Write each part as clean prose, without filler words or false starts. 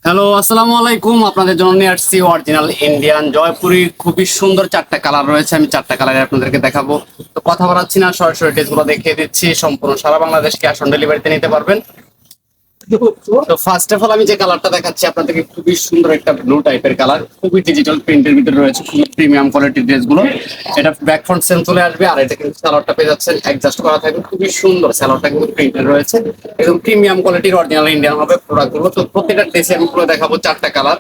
Hello, আসসালামু আলাইকুম। আপনাদের জন্য নিয়ে আসছি অরিজিনাল ইন্ডিয়ান জয়পুরি। খুবই সুন্দর চারটা কালার রয়েছে, আমি চারটা কালারে আপনাদেরকে দেখাবো। তো কথা বাড়াচ্ছি না, সরাসরি ড্রেসগুলো দেখিয়ে দিচ্ছি। সম্পূর্ণ সারা বাংলাদেশ ক্যাশ অন ডেলিভারিতে নিতে পারবেন। তো ফার্স্ট অফ অল আমি যে কালারটা দেখাচ্ছি আপনাদেরকে, খুবই সুন্দর একটা ব্লু টাইপের কালার, খুবই ডিজিটাল প্রিন্টের ভিতরে রয়েছে, খুবই প্রিমিয়াম কোয়ালিটির ড্রেসগুলো। এটা ব্যাক ফ্রন্ট সেম চলে আসবে, আর এটা কিন্তু সালোয়ারটা পেয়ে যাচ্ছেন অ্যাডজাস্ট করা থাকবে, খুবই সুন্দর। সালোয়ারটা কিন্তু প্রিন্টের রয়েছে, একদম প্রিমিয়াম কোয়ালিটির অরিজিনাল ইন্ডিয়ান হবে প্রোডাক্টগুলো। তো প্রত্যেকটা ড্রেসে আমি পুরো দেখাবো চারটা কালার।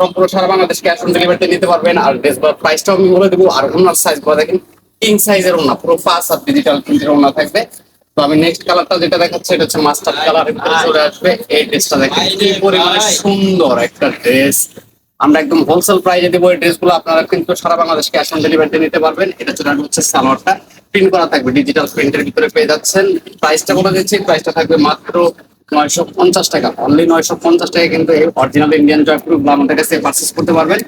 সম্পূর্ণ সারা বাংলাদেশ ক্যাশ অন ডেলিভারিতে নিতে পারবেন। আর ড্রেসগুলোর প্রাইসটাও আমি বলে দেবো। আর ওনার সাইজ গুলো দেখেন, কিং সাইজের ওনা, পুরো 5 হাত ডিজিটাল প্রিন্টের ওনা থাকবে। তো আমি নেক্সট কালারটা যেটা দেখাচ্ছি, এটা হচ্ছে মাস্টার্ড কালার চলে আসবে। এই ড্রেসটা দেখেন কি পরিমাণে সুন্দর একটা ড্রেস। আমরা একদম হোলসেল প্রাইসে দেবো এই ড্রেসগুলো। আপনারা কিন্তু সারা বাংলাদেশ ক্যাশ অন ডেলিভারিতে নিতে পারবেন। এটা চলে আসবে হচ্ছে সালোয়ারটা প্রিন্ট করা থাকবে, ডিজিটাল প্রিন্টের ভিতরে পেয়ে যাচ্ছেন। প্রাইসটা বলে দিচ্ছি, প্রাইসটা থাকবে মাত্র 950 টাকা, অনলি 950 টাকা। কিন্তু এই অরিজিনাল ইন্ডিয়ান জয়পুরগুলো আমাদের কাছে পারচেস করতে পারবেন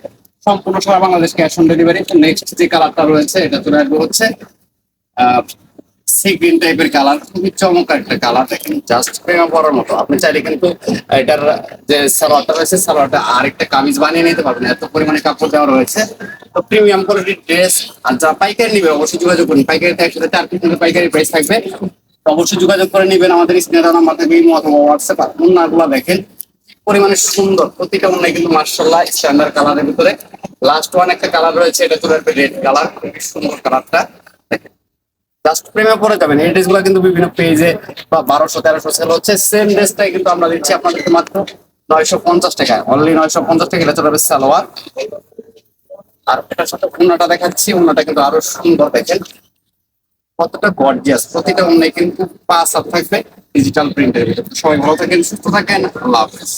সম্পূর্ণ সারা Bangladesh cash on delivery. Next যে কালারটা রয়েছে, এটা চলে আসবে হচ্ছে সি গ্রিন টাইপের কালার, খুবই চমৎকার একটা কালার। দেখেন জাস্ট প্রেমে পড়ার মতো। আপনি চাইলে কিন্তু এটার যে সালোয়ারটা রয়েছে, সালোয়ারটা আরেকটা কামিজ বানিয়ে নিতে পারবেন, এত পরিমাণে কাপড় দেওয়া রয়েছে। তো প্রিমিয়াম কোয়ালিটির ড্রেস। আর যারা পাইকারি নিবে অবশ্যই যোগাযোগ করুন। পাইকারিতে 104 পিস পাইকারি প্রাইস থাকবে। তো অবশ্যই যোগাযোগ করে নেবেন। আমাদের স্ক্রিনে দেওয়া নাম্বার থাকবে, ইমো অথবা হোয়াটসঅ্যাপ। আর ওন্নাগুলো দেখেন কি পরিমাণে সুন্দর, প্রতিটা ওন্নাই কিন্তু মার্শাল্লাহ স্ট্যান্ডার্ড কালারের ভিতরে। লাস্ট ওয়ান একটা কালার রয়েছে, এটা চলে আসবে রেড কালার, খুবই সুন্দর কালারটা। জাস্ট প্রেমে পড়ে যাবেন। এই ড্রেসগুলো কিন্তু বিভিন্ন পেজে বা 1200-1300 সেল হচ্ছে। সেম ড্রেসটাই কিন্তু আমরা দিচ্ছি আপনাদেরকে মাত্র 950 টাকায়, অনলি 950 টাকা। এটা চলে যাবে সালোয়ার। আর এটার সাথে ওড়নাটা দেখাচ্ছি, ওড়নাটা কিন্তু আরো সুন্দর। দেখেন কতটা গর্জিয়াস, প্রতিটা ওড়নায় কিন্তু 5 হাত থাকবে ডিজিটাল প্রিন্টের ভিতরে। সবাই ভালো থাকেন, সুস্থ থাকেন, আল্লাহ হাফেজ।